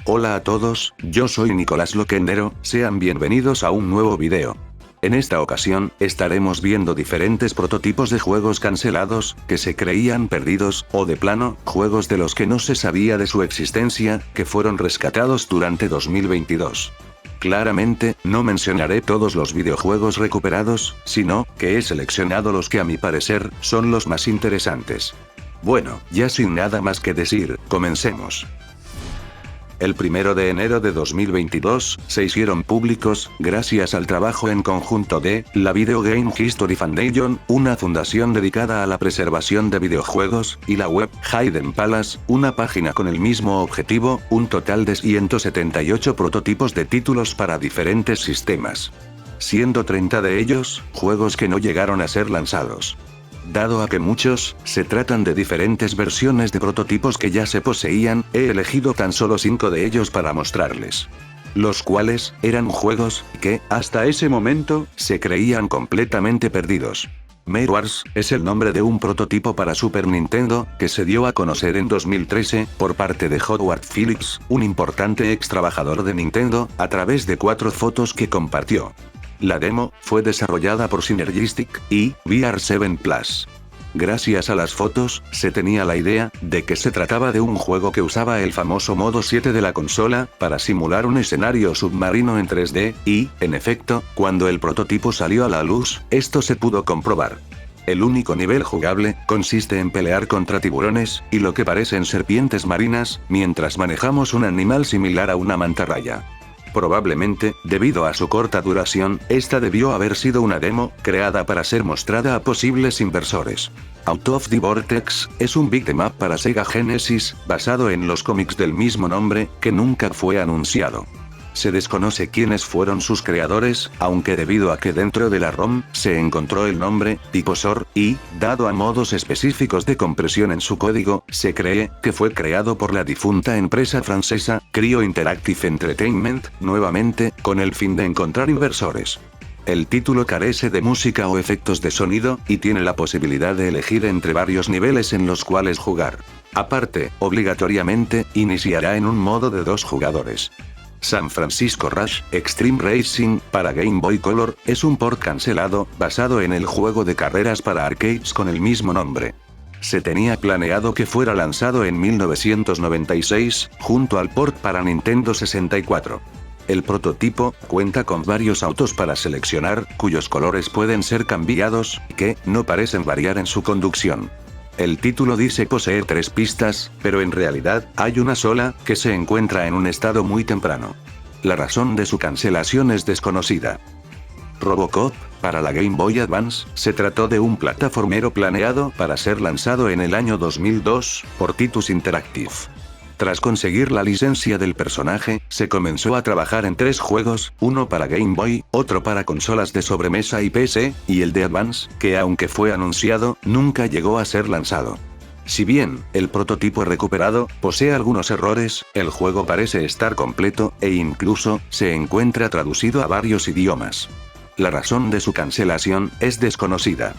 Hola a todos, yo soy Nicolás Loquendero, sean bienvenidos a un nuevo video. En esta ocasión, estaremos viendo diferentes prototipos de juegos cancelados, que se creían perdidos, o de plano, juegos de los que no se sabía de su existencia, que fueron rescatados durante 2022. Claramente, no mencionaré todos los videojuegos recuperados, sino, que he seleccionado los que a mi parecer, son los más interesantes. Bueno, ya sin nada más que decir, comencemos. El 1 de enero de 2022, se hicieron públicos, gracias al trabajo en conjunto de la Video Game History Foundation, una fundación dedicada a la preservación de videojuegos, y la web Hidden Palace, una página con el mismo objetivo, un total de 178 prototipos de títulos para diferentes sistemas. Siendo 30 de ellos, juegos que no llegaron a ser lanzados. Dado a que muchos, se tratan de diferentes versiones de prototipos que ya se poseían, he elegido tan solo 5 de ellos para mostrarles. Los cuales, eran juegos, que, hasta ese momento, se creían completamente perdidos. Mirror's, es el nombre de un prototipo para Super Nintendo, que se dio a conocer en 2013, por parte de Howard Phillips, un importante ex trabajador de Nintendo, a través de 4 fotos que compartió. La demo, fue desarrollada por Synergistic, y VR7 Plus. Gracias a las fotos, se tenía la idea, de que se trataba de un juego que usaba el famoso modo 7 de la consola, para simular un escenario submarino en 3D, y, en efecto, cuando el prototipo salió a la luz, esto se pudo comprobar. El único nivel jugable, consiste en pelear contra tiburones, y lo que parecen serpientes marinas, mientras manejamos un animal similar a una mantarraya. Probablemente, debido a su corta duración, esta debió haber sido una demo, creada para ser mostrada a posibles inversores. Out of the Vortex, es un beat'em up para Sega Genesis, basado en los cómics del mismo nombre, que nunca fue anunciado. Se desconoce quiénes fueron sus creadores, aunque debido a que dentro de la ROM, se encontró el nombre, Typosor, y, dado a modos específicos de compresión en su código, se cree, que fue creado por la difunta empresa francesa, Cryo Interactive Entertainment, nuevamente, con el fin de encontrar inversores. El título carece de música o efectos de sonido, y tiene la posibilidad de elegir entre varios niveles en los cuales jugar. Aparte, obligatoriamente, iniciará en un modo de 2 jugadores. San Francisco Rush Extreme Racing, para Game Boy Color, es un port cancelado, basado en el juego de carreras para arcades con el mismo nombre. Se tenía planeado que fuera lanzado en 1996, junto al port para Nintendo 64. El prototipo, cuenta con varios autos para seleccionar, cuyos colores pueden ser cambiados, que, no parecen variar en su conducción. El título dice poseer 3 pistas, pero en realidad, hay una sola, que se encuentra en un estado muy temprano. La razón de su cancelación es desconocida. Robocop, para la Game Boy Advance, se trató de un plataformero planeado para ser lanzado en el año 2002, por Titus Interactive. Tras conseguir la licencia del personaje, se comenzó a trabajar en 3 juegos, uno para Game Boy, otro para consolas de sobremesa y PC, y el de Advance, que aunque fue anunciado, nunca llegó a ser lanzado. Si bien, el prototipo recuperado, posee algunos errores, el juego parece estar completo, e incluso, se encuentra traducido a varios idiomas. La razón de su cancelación, es desconocida.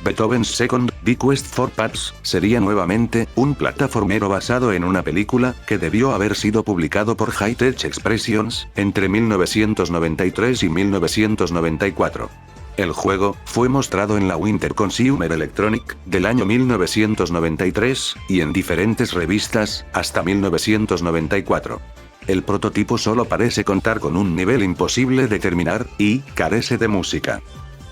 Beethoven's Second, The Quest for Paths, sería nuevamente, un plataformero basado en una película, que debió haber sido publicado por High-Tech Expressions, entre 1993 y 1994. El juego, fue mostrado en la Winter Consumer Electronic, del año 1993, y en diferentes revistas, hasta 1994. El prototipo solo parece contar con un nivel imposible de terminar, y, carece de música.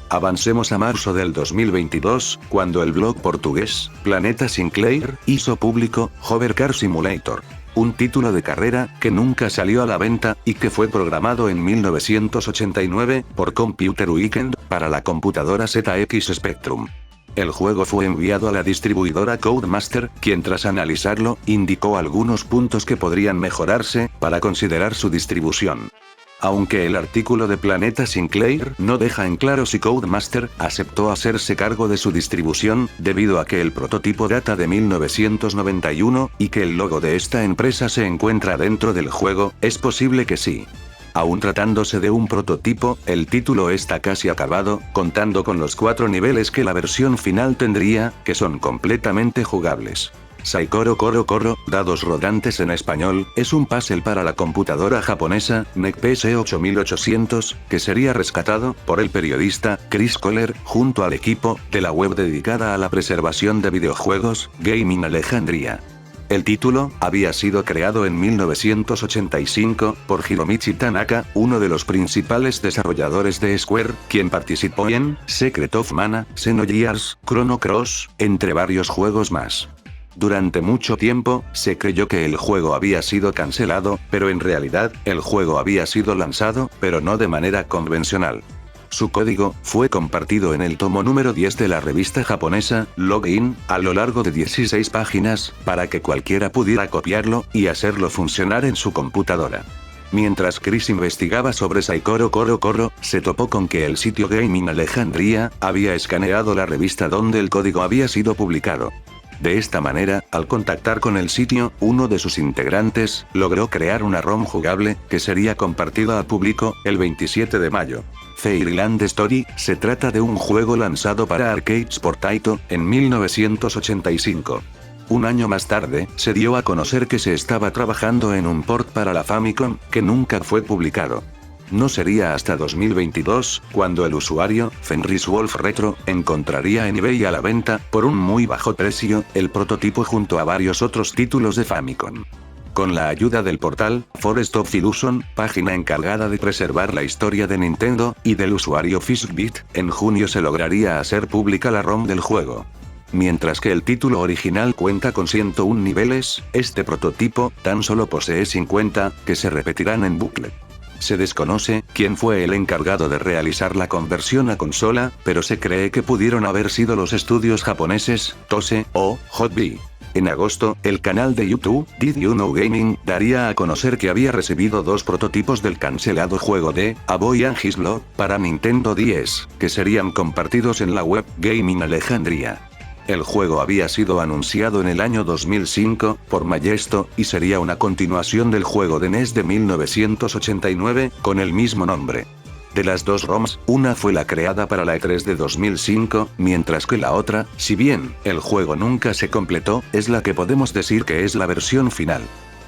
Avancemos a marzo del 2022, cuando el blog portugués, Planeta Sinclair, hizo público, Hover Car Simulator. Un título de carrera, que nunca salió a la venta, y que fue programado en 1989, por Computer Weekend, para la computadora ZX Spectrum. El juego fue enviado a la distribuidora Codemaster, quien tras analizarlo, indicó algunos puntos que podrían mejorarse, para considerar su distribución. Aunque el artículo de Planeta Sinclair no deja en claro si Codemaster aceptó hacerse cargo de su distribución, debido a que el prototipo data de 1991, y que el logo de esta empresa se encuentra dentro del juego, es posible que sí. Aún tratándose de un prototipo, el título está casi acabado, contando con los 4 niveles que la versión final tendría, que son completamente jugables. Saikoro Koro Koro, dados rodantes en español, es un puzzle para la computadora japonesa, NEC PS8800, que sería rescatado por el periodista Chris Kohler, junto al equipo de la web dedicada a la preservación de videojuegos, Gaming Alejandría. El título había sido creado en 1985 por Hiromichi Tanaka, uno de los principales desarrolladores de Square, quien participó en Secret of Mana, Xenogears, Chrono Cross, entre varios juegos más. Durante mucho tiempo, se creyó que el juego había sido cancelado, pero en realidad, el juego había sido lanzado, pero no de manera convencional. Su código fue compartido en el tomo número 10 de la revista japonesa, Login, a lo largo de 16 páginas, para que cualquiera pudiera copiarlo y hacerlo funcionar en su computadora. Mientras Chris investigaba sobre Saikoro Koro Koro, se topó con que el sitio Gaming Alejandría había escaneado la revista donde el código había sido publicado. De esta manera, al contactar con el sitio, uno de sus integrantes logró crear una ROM jugable que sería compartida al público el 27 de mayo. Fairyland Story se trata de un juego lanzado para arcades por Taito en 1985. Un año más tarde, se dio a conocer que se estaba trabajando en un port para la Famicom, que nunca fue publicado. No sería hasta 2022, cuando el usuario, Fenris Wolf Retro, encontraría en eBay a la venta, por un muy bajo precio, el prototipo junto a varios otros títulos de Famicom. Con la ayuda del portal Forest of Illusion, página encargada de preservar la historia de Nintendo, y del usuario Fishbit, en junio se lograría hacer pública la ROM del juego. Mientras que el título original cuenta con 101 niveles, este prototipo tan solo posee 50, que se repetirán en bucle. Se desconoce quién fue el encargado de realizar la conversión a consola, pero se cree que pudieron haber sido los estudios japoneses, Tose, o Hotbee. En agosto, el canal de YouTube, Did You Know Gaming, daría a conocer que había recibido dos prototipos del cancelado juego de A Boy and His Blood para Nintendo 10, que serían compartidos en la web Gaming Alejandría. El juego había sido anunciado en el año 2005 por Majesto, y sería una continuación del juego de NES de 1989, con el mismo nombre. De las dos ROMs, una fue la creada para la E3 de 2005, mientras que la otra, si bien el juego nunca se completó, es la que podemos decir que es la versión final.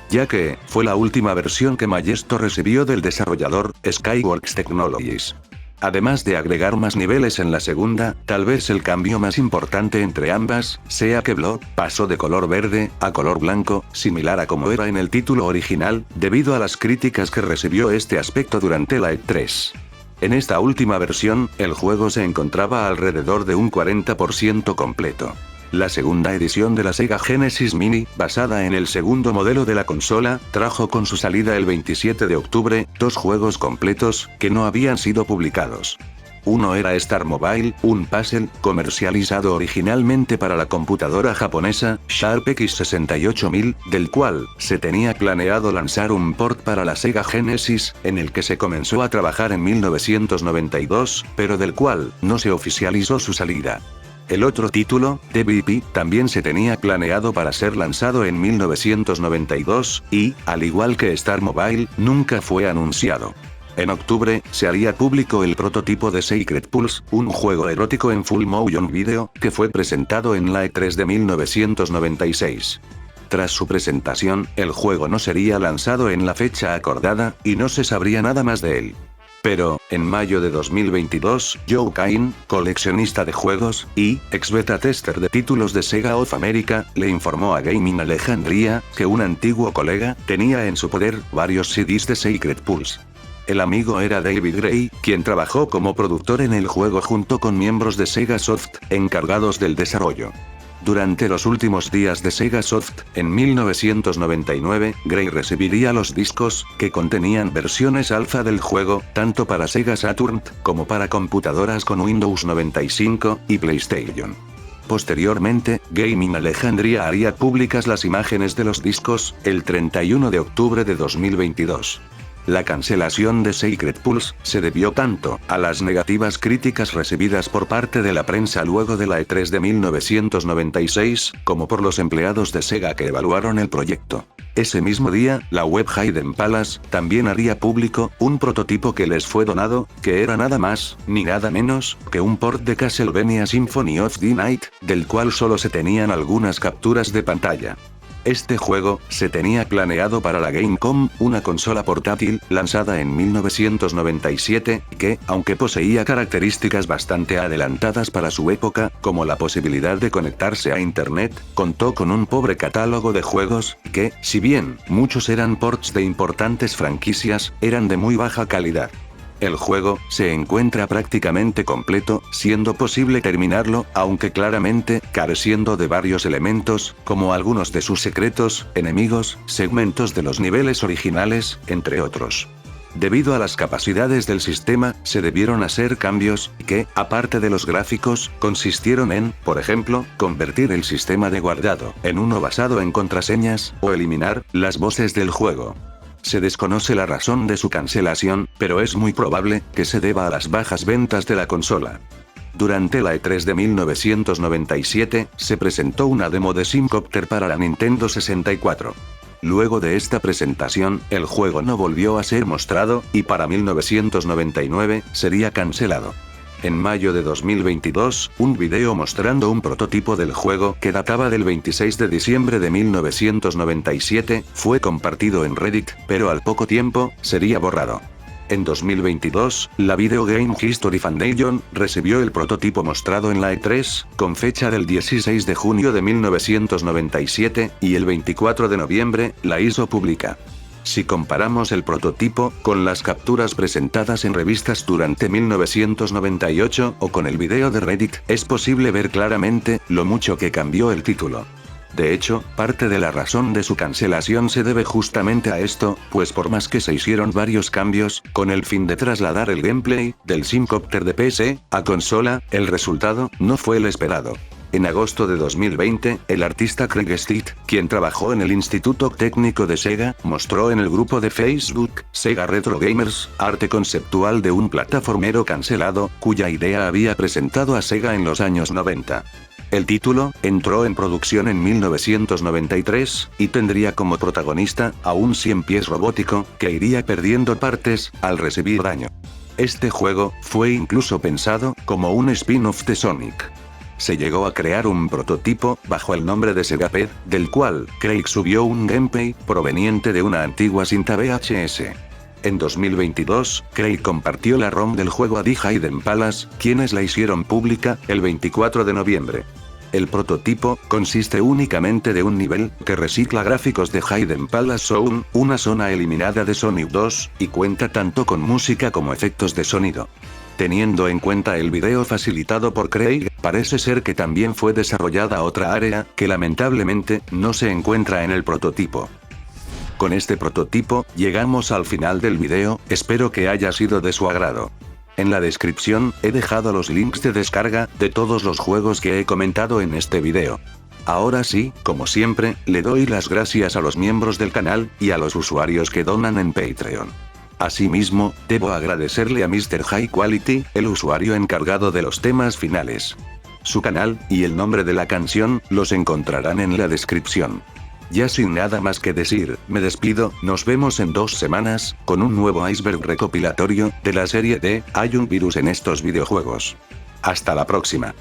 Ya que, fue la última versión que Majesto recibió del desarrollador, Skyworks Technologies. Además de agregar más niveles en la segunda, tal vez el cambio más importante entre ambas, sea que Blood pasó de color verde a color blanco, similar a como era en el título original, debido a las críticas que recibió este aspecto durante la E3. En esta última versión, el juego se encontraba alrededor de un 40% completo. La segunda edición de la Sega Genesis Mini, basada en el segundo modelo de la consola, trajo con su salida el 27 de octubre, dos juegos completos, que no habían sido publicados. Uno era Star Mobile, un puzzle, comercializado originalmente para la computadora japonesa, Sharp X68000, del cual se tenía planeado lanzar un port para la Sega Genesis, en el que se comenzó a trabajar en 1992, pero del cual no se oficializó su salida. El otro título, DVP, también se tenía planeado para ser lanzado en 1992, y, al igual que Star Mobile, nunca fue anunciado. En octubre, se haría público el prototipo de Secret Pulse, un juego erótico en full motion video, que fue presentado en la E3 de 1996. Tras su presentación, el juego no sería lanzado en la fecha acordada, y no se sabría nada más de él. Pero, en mayo de 2022, Joe Cain, coleccionista de juegos, y ex beta tester de títulos de Sega of America, le informó a Gaming Alejandría, que un antiguo colega, tenía en su poder, varios CDs de Secret Pulse. El amigo era David Gray, quien trabajó como productor en el juego junto con miembros de Sega Soft, encargados del desarrollo. Durante los últimos días de Sega Soft, en 1999, Gray recibiría los discos, que contenían versiones alfa del juego, tanto para Sega Saturn, como para computadoras con Windows 95, y PlayStation. Posteriormente, Gaming Alejandría haría públicas las imágenes de los discos, el 31 de octubre de 2022. La cancelación de Secret Pulse se debió tanto a las negativas críticas recibidas por parte de la prensa luego de la E3 de 1996, como por los empleados de Sega que evaluaron el proyecto. Ese mismo día, la web Hidden Palace también haría público un prototipo que les fue donado, que era nada más, ni nada menos, que un port de Castlevania Symphony of the Night, del cual solo se tenían algunas capturas de pantalla. Este juego se tenía planeado para la Gamecom, una consola portátil lanzada en 1997, que, aunque poseía características bastante adelantadas para su época, como la posibilidad de conectarse a internet, contó con un pobre catálogo de juegos, que, si bien muchos eran ports de importantes franquicias, eran de muy baja calidad. El juego se encuentra prácticamente completo, siendo posible terminarlo, aunque claramente careciendo de varios elementos, como algunos de sus secretos, enemigos, segmentos de los niveles originales, entre otros. Debido a las capacidades del sistema, se debieron hacer cambios, que, aparte de los gráficos, consistieron en, por ejemplo, convertir el sistema de guardado en uno basado en contraseñas, o eliminar las voces del juego. Se desconoce la razón de su cancelación, pero es muy probable que se deba a las bajas ventas de la consola. Durante la E3 de 1997, se presentó una demo de Simcopter para la Nintendo 64. Luego de esta presentación, el juego no volvió a ser mostrado, y para 1999, sería cancelado. En mayo de 2022, un video mostrando un prototipo del juego que databa del 26 de diciembre de 1997, fue compartido en Reddit, pero al poco tiempo, sería borrado. En 2022, la Video Game History Foundation recibió el prototipo mostrado en la E3, con fecha del 16 de junio de 1997, y el 24 de noviembre, la hizo pública. Si comparamos el prototipo con las capturas presentadas en revistas durante 1998 o con el video de Reddit, es posible ver claramente lo mucho que cambió el título. De hecho, parte de la razón de su cancelación se debe justamente a esto, pues por más que se hicieron varios cambios, con el fin de trasladar el gameplay del Simcopter de PC a consola, el resultado no fue el esperado. En agosto de 2020, el artista Craig Steed, quien trabajó en el Instituto Técnico de Sega, mostró en el grupo de Facebook, Sega Retro Gamers, arte conceptual de un plataformero cancelado, cuya idea había presentado a Sega en los años 90. El título entró en producción en 1993, y tendría como protagonista a un 100 pies robótico, que iría perdiendo partes al recibir daño. Este juego fue incluso pensado como un spin-off de Sonic. Se llegó a crear un prototipo, bajo el nombre de Segaped, del cual Craig subió un gameplay, proveniente de una antigua cinta VHS. En 2022, Craig compartió la ROM del juego a The Hidden Palace, quienes la hicieron pública, el 24 de noviembre. El prototipo consiste únicamente de un nivel, que recicla gráficos de Hidden Palace Zone, una zona eliminada de Sonic 2, y cuenta tanto con música como efectos de sonido. Teniendo en cuenta el video facilitado por Craig, parece ser que también fue desarrollada otra área, que lamentablemente, no se encuentra en el prototipo. Con este prototipo, llegamos al final del video, espero que haya sido de su agrado. En la descripción, he dejado los links de descarga, de todos los juegos que he comentado en este video. Ahora sí, como siempre, le doy las gracias a los miembros del canal, y a los usuarios que donan en Patreon. Asimismo, debo agradecerle a Mr. High Quality, el usuario encargado de los temas finales. Su canal, y el nombre de la canción, los encontrarán en la descripción. Ya sin nada más que decir, me despido, nos vemos en 2 semanas, con un nuevo iceberg recopilatorio, de la serie de Hay un virus en estos videojuegos. Hasta la próxima.